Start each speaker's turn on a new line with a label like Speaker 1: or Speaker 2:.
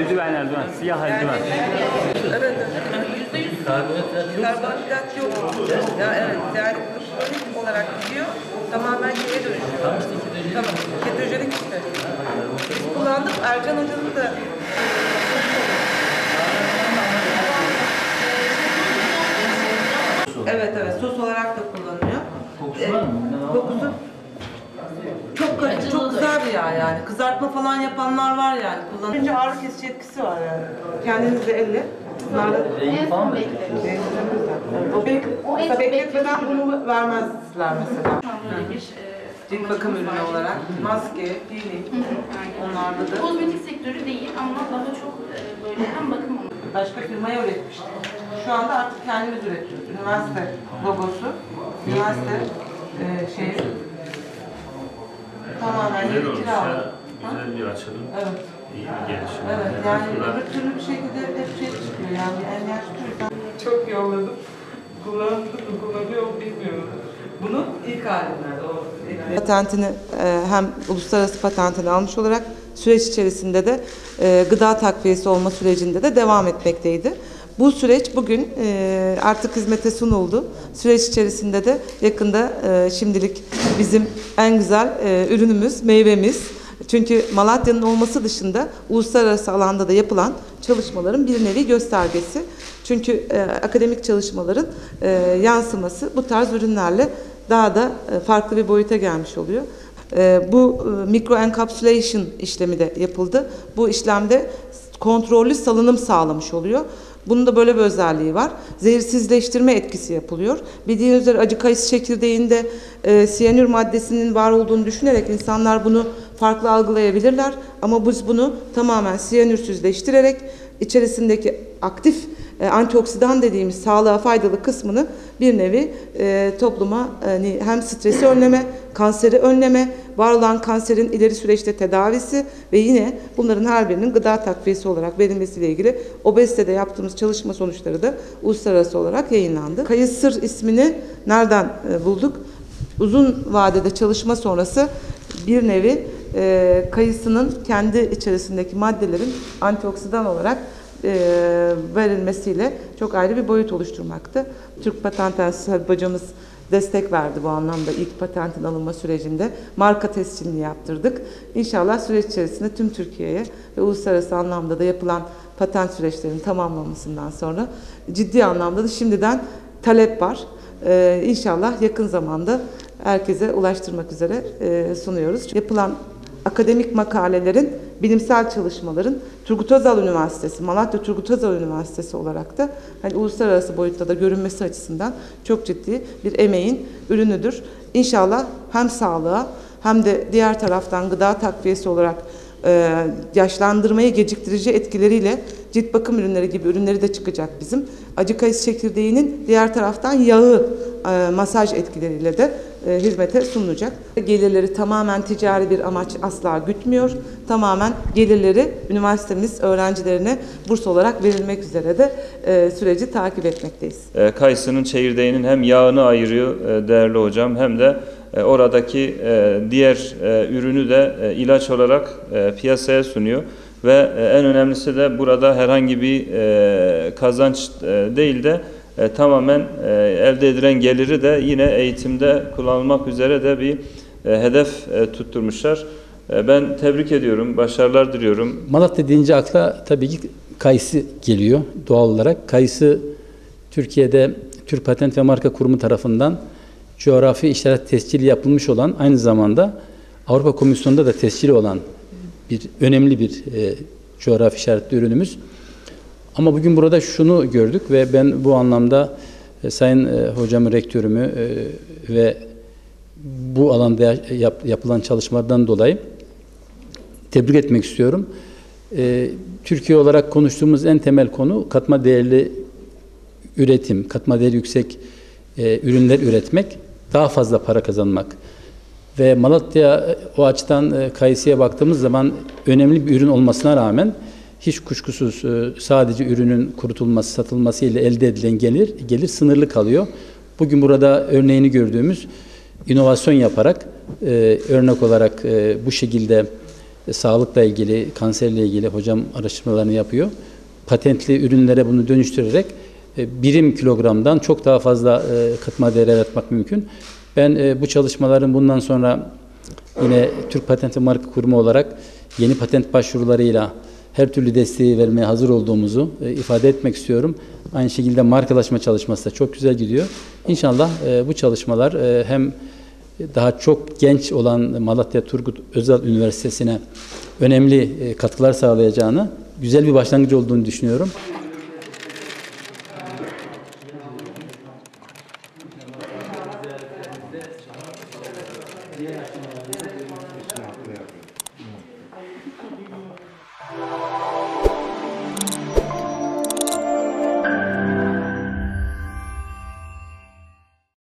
Speaker 1: Eldiven, siyah eldiven.
Speaker 2: Evet, %100 karbonhidrat yok. Ya evet, yani kronik olarak gidiyor, tamamen şeye dönüşüyor. Tamam, ketojenik işte. Biz kullandık, Ercan Hoca'nın da evet, sos olarak da kullanılıyor. Kokusu var mı? Kokusu çok güzel bir yağ yani. Kızartma falan yapanlar var yani. Önce ağrı kesici etkisi var yani. Kendiniz de elle.
Speaker 3: En son bekledim.
Speaker 2: O bekletmeden bunu vermezler mesela.
Speaker 3: Böyle bir
Speaker 2: Cilt bakım ürünü olarak maske, peeling, onlarda da.
Speaker 3: kozmetik sektörü değil ama daha çok böyle hem bakım
Speaker 2: Başka firmaya üretmiştik. Şu anda artık kendimiz üretiyoruz. Üniversite logosu, üniversite şeyi tamamen yeni kira.
Speaker 4: Güzel bir açılım.
Speaker 2: Evet.
Speaker 4: İyi bir gelişim.
Speaker 2: Evet, yani öbür türlü bir şekilde hep şey çıkıyor yani enerji. Çok yolladım. Kullanıyor bilmiyorum. Bunun ilk halinden o. Patentini hem uluslararası patentini almış olarak süreç içerisinde de gıda takviyesi olma sürecinde de devam etmekteydi. Bu süreç bugün artık hizmete sunuldu. Süreç içerisinde de yakında şimdilik bizim en güzel ürünümüz, meyvemiz. Çünkü Malatya'nın olması dışında uluslararası alanda da yapılan çalışmaların bir nevi göstergesi. Çünkü akademik çalışmaların yansıması bu tarz ürünlerle daha da farklı bir boyuta gelmiş oluyor. Bu microencapsulation işlemi de yapıldı. Bu işlemde kontrollü salınım sağlamış oluyor. Bunun da böyle bir özelliği var. Zehirsizleştirme etkisi yapılıyor. Bildiğiniz üzere acı kayısı çekirdeğinde siyanür maddesinin var olduğunu düşünerek insanlar bunu farklı algılayabilirler. Ama biz bunu tamamen siyanürsüzleştirerek içerisindeki aktif antioksidan dediğimiz sağlığa faydalı kısmını bir nevi topluma hem stresi önleme, kanseri önleme, var olan kanserin ileri süreçte tedavisi ve yine bunların her birinin gıda takviyesi olarak verilmesiyle ilgili obezitede yaptığımız çalışma sonuçları da uluslararası olarak yayınlandı. Kayısır ismini nereden bulduk? Uzun vadede çalışma sonrası bir nevi kayısının kendi içerisindeki maddelerin antioksidan olarak verilmesiyle çok ayrı bir boyut oluşturmaktı. Türk Patent Enstitüsü hocamız destek verdi bu anlamda ilk patentin alınma sürecinde. Marka tescilini yaptırdık. İnşallah süreç içerisinde tüm Türkiye'ye ve uluslararası anlamda da yapılan patent süreçlerinin tamamlanmasından sonra ciddi anlamda da şimdiden talep var. İnşallah yakın zamanda herkese ulaştırmak üzere sunuyoruz. Yapılan akademik makalelerin, bilimsel çalışmaların Turgut Özal Üniversitesi, Malatya Turgut Özal Üniversitesi olarak da hani uluslararası boyutta da görünmesi açısından çok ciddi bir emeğin ürünüdür. İnşallah hem sağlığa hem de diğer taraftan gıda takviyesi olarak yaşlandırmayı geciktirici etkileriyle cilt bakım ürünleri gibi ürünleri de çıkacak bizim. Acı kayısı çekirdeğinin diğer taraftan yağı masaj etkileriyle de hizmete sunulacak. Gelirleri tamamen ticari bir amaç asla gütmüyor. Tamamen gelirleri üniversitemiz öğrencilerine burs olarak verilmek üzere de süreci takip etmekteyiz.
Speaker 5: Kayısının çekirdeğinin hem yağını ayırıyor değerli hocam hem de oradaki diğer ürünü de ilaç olarak piyasaya sunuyor. Ve en önemlisi de burada herhangi bir kazanç değil de tamamen elde edilen geliri de yine eğitimde kullanılmak üzere de bir hedef tutturmuşlar. Ben tebrik ediyorum, başarılar diliyorum.
Speaker 6: Malatya deyince akla tabii ki kayısı geliyor doğal olarak. Kayısı Türkiye'de Türk Patent ve Marka Kurumu tarafından coğrafi işaret tescili yapılmış olan, aynı zamanda Avrupa Komisyonu'nda da tescili olan önemli bir coğrafi işaretli ürünümüz. Ama bugün burada şunu gördük ve ben bu anlamda Sayın Hocamı, rektörümü ve bu alanda yapılan çalışmalardan dolayı tebrik etmek istiyorum. Türkiye olarak konuştuğumuz en temel konu katma değerli üretim, katma değeri yüksek ürünler üretmek, daha fazla para kazanmak. Ve Malatya o açıdan kayısıya baktığımız zaman önemli bir ürün olmasına rağmen hiç kuşkusuz sadece ürünün kurutulması, satılması ile elde edilen gelir sınırlı kalıyor. Bugün burada örneğini gördüğümüz inovasyon yaparak örnek olarak bu şekilde sağlıkla ilgili, kanserle ilgili hocam araştırmalarını yapıyor. Patentli ürünlere bunu dönüştürerek birim kilogramdan çok daha fazla katma değer yaratmak mümkün. Ben bu çalışmaların bundan sonra yine Türk Patent ve Marka Kurumu olarak yeni patent başvurularıyla her türlü desteği vermeye hazır olduğumuzu ifade etmek istiyorum. Aynı şekilde markalaşma çalışması da çok güzel gidiyor. İnşallah bu çalışmalar hem daha çok genç olan Malatya Turgut Özal Üniversitesi'ne önemli katkılar sağlayacağını, güzel bir başlangıç olduğunu düşünüyorum.